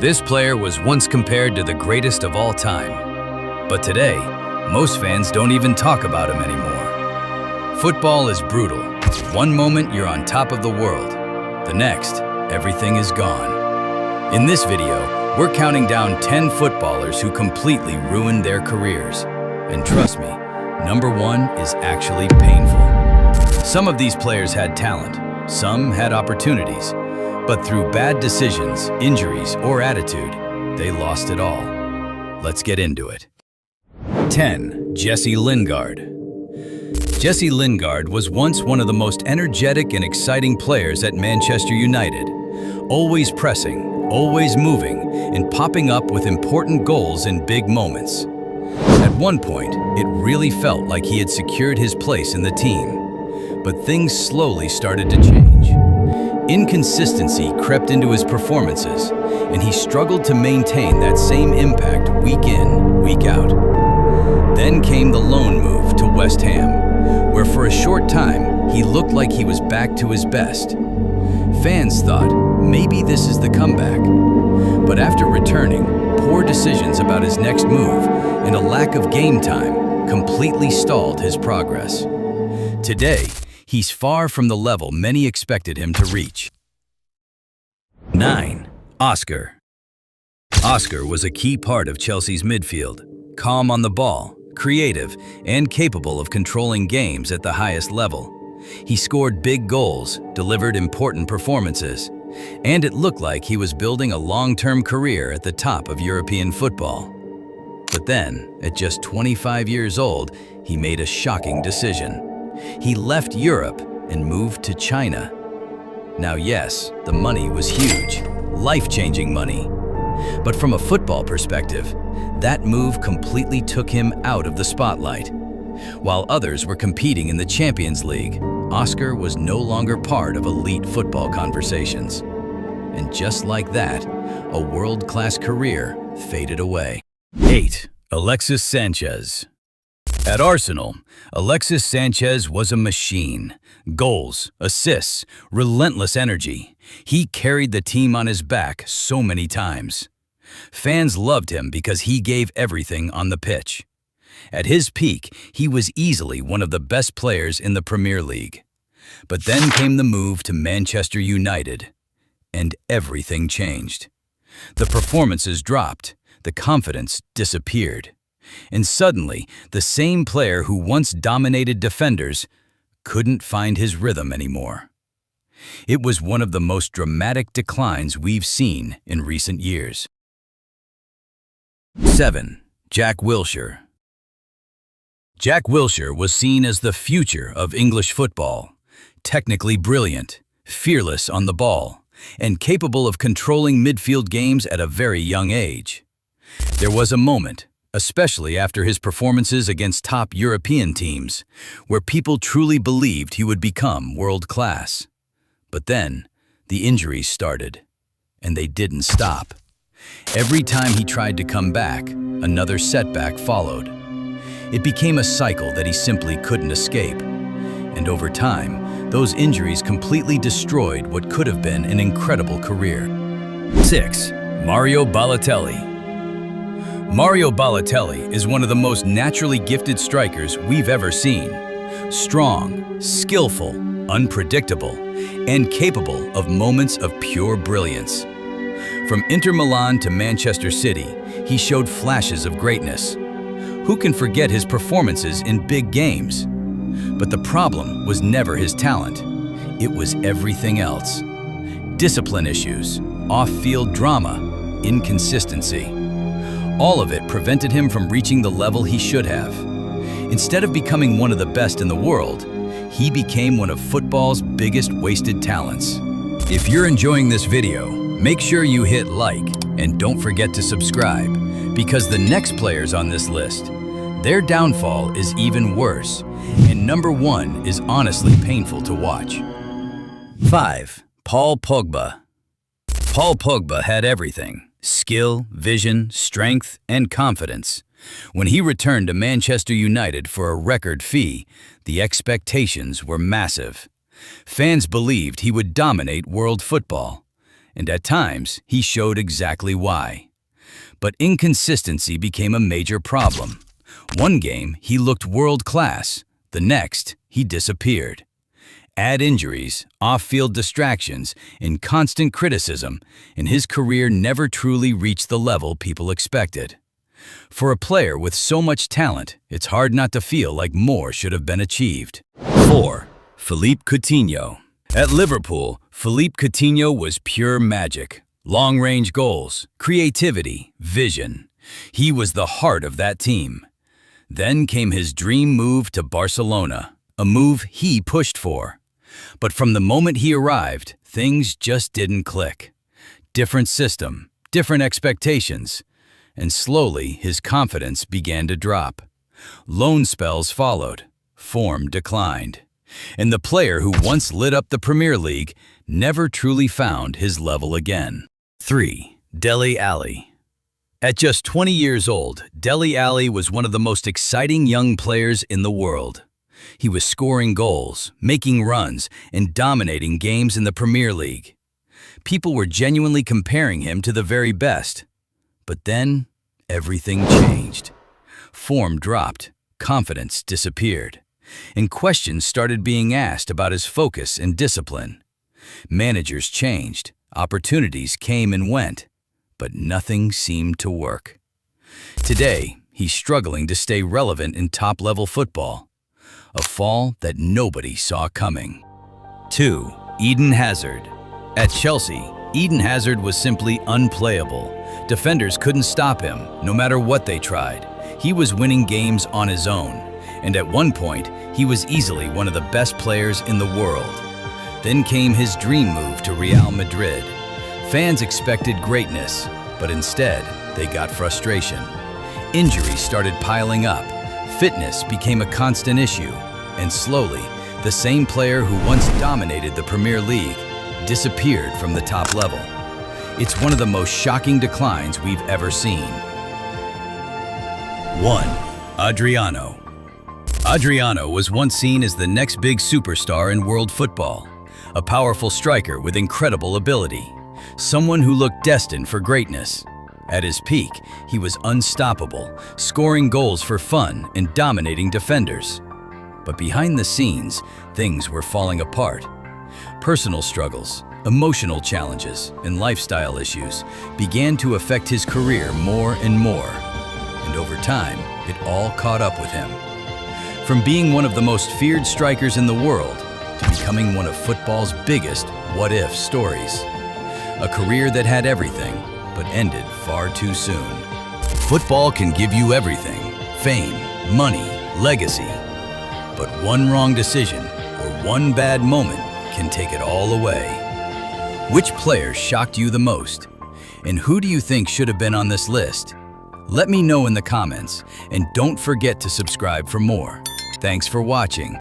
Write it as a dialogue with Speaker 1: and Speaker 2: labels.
Speaker 1: This player was once compared to the greatest of all time. But today, most fans don't even talk about him anymore. Football is brutal. One moment you're on top of the world. The next, everything is gone. In this video, we're counting down 10 footballers who completely ruined their careers. And trust me, number one is actually painful. Some of these players had talent, some had opportunities, but through bad decisions, injuries, or attitude, they lost it all. Let's get into it. 10. Jesse Lingard. Jesse Lingard was once one of the most energetic and exciting players at Manchester United. Always pressing, always moving, and popping up with important goals in big moments. At one point, it really felt like he had secured his place in the team. But things slowly started to change. Inconsistency crept into his performances, and he struggled to maintain that same impact week in, week out. Then came the loan move to West Ham, where for a short time, he looked like he was back to his best. Fans thought, maybe this is the comeback. But after returning, poor decisions about his next move and a lack of game time completely stalled his progress. Today, he's far from the level many expected him to reach. 9. Oscar. Oscar was a key part of Chelsea's midfield, calm on the ball, creative, and capable of controlling games at the highest level. He scored big goals, delivered important performances, and it looked like he was building a long-term career at the top of European football. But then, at just 25 years old, he made a shocking decision. He left Europe and moved to China. Now yes, the money was huge, life-changing money. But from a football perspective, that move completely took him out of the spotlight. While others were competing in the Champions League, Oscar was no longer part of elite football conversations. And just like that, a world-class career faded away. 8. Alexis Sánchez. At Arsenal, Alexis Sánchez was a machine. Goals, assists, relentless energy. He carried the team on his back so many times. Fans loved him because he gave everything on the pitch. At his peak, he was easily one of the best players in the Premier League. But then came the move to Manchester United, and everything changed. The performances dropped, the confidence disappeared. And suddenly, the same player who once dominated defenders couldn't find his rhythm anymore. It was one of the most dramatic declines we've seen in recent years. 7. Jack Wilshere. Jack Wilshere was seen as the future of English football, technically brilliant, fearless on the ball, and capable of controlling midfield games at a very young age. There was a moment, especially after his performances against top European teams, where people truly believed he would become world-class. But then, the injuries started, and they didn't stop. Every time he tried to come back, another setback followed. It became a cycle that he simply couldn't escape. And over time, those injuries completely destroyed what could have been an incredible career. 6. Mario Balotelli. Mario Balotelli is one of the most naturally gifted strikers we've ever seen. Strong, skillful, unpredictable, and capable of moments of pure brilliance. From Inter Milan to Manchester City, he showed flashes of greatness. Who can forget his performances in big games? But the problem was never his talent. It was everything else. Discipline issues, off-field drama, inconsistency. All of it prevented him from reaching the level he should have. Instead of becoming one of the best in the world, he became one of football's biggest wasted talents. If you're enjoying this video, make sure you hit like and don't forget to subscribe, because the next players on this list, their downfall is even worse, and number one is honestly painful to watch. 5. Paul Pogba. Paul Pogba had everything: skill, vision, strength, and confidence. When he returned to Manchester United for a record fee, the expectations were massive. Fans believed he would dominate world football. and at times he showed exactly why. But inconsistency became a major problem. One game, he looked world-class. The next, he disappeared. Add injuries, off-field distractions, and constant criticism, and his career never truly reached the level people expected. For a player with so much talent, it's hard not to feel like more should have been achieved. 4. Philippe Coutinho. At Liverpool, Philippe Coutinho was pure magic. Long-range goals, creativity, vision. He was the heart of that team. Then came his dream move to Barcelona, a move he pushed for. But from the moment he arrived, things just didn't click. Different system, different expectations, and slowly his confidence began to drop. Loan spells followed, form declined, and the player who once lit up the Premier League never truly found his level again. 3. Dele Alli. At just 20 years old, Dele Alli was one of the most exciting young players in the world. He was scoring goals, making runs, and dominating games in the Premier League. People were genuinely comparing him to the very best. But then, everything changed. Form dropped, confidence disappeared, and questions started being asked about his focus and discipline. Managers changed, opportunities came and went, but nothing seemed to work. Today, he's struggling to stay relevant in top-level football. A fall that nobody saw coming. 2. Eden Hazard. At Chelsea, Eden Hazard was simply unplayable. Defenders couldn't stop him, no matter what they tried. He was winning games on his own, and at one point, he was easily one of the best players in the world. Then came his dream move to Real Madrid. Fans expected greatness, but instead, they got frustration. Injuries started piling up. Fitness became a constant issue, and slowly, the same player who once dominated the Premier League disappeared from the top level. It's one of the most shocking declines we've ever seen. 1. Adriano. Adriano was once seen as the next big superstar in world football, a powerful striker with incredible ability, someone who looked destined for greatness. At his peak, he was unstoppable, scoring goals for fun and dominating defenders. But behind the scenes, things were falling apart. Personal struggles, emotional challenges, and lifestyle issues began to affect his career more and more. And over time, it all caught up with him. From being one of the most feared strikers in the world to becoming one of football's biggest what-if stories. A career that had everything, but ended far too soon. Football can give you everything: fame, money, legacy. But one wrong decision or one bad moment can take it all away. Which player shocked you the most? And who do you think should have been on this list? Let me know in the comments, and don't forget to subscribe for more. Thanks for watching.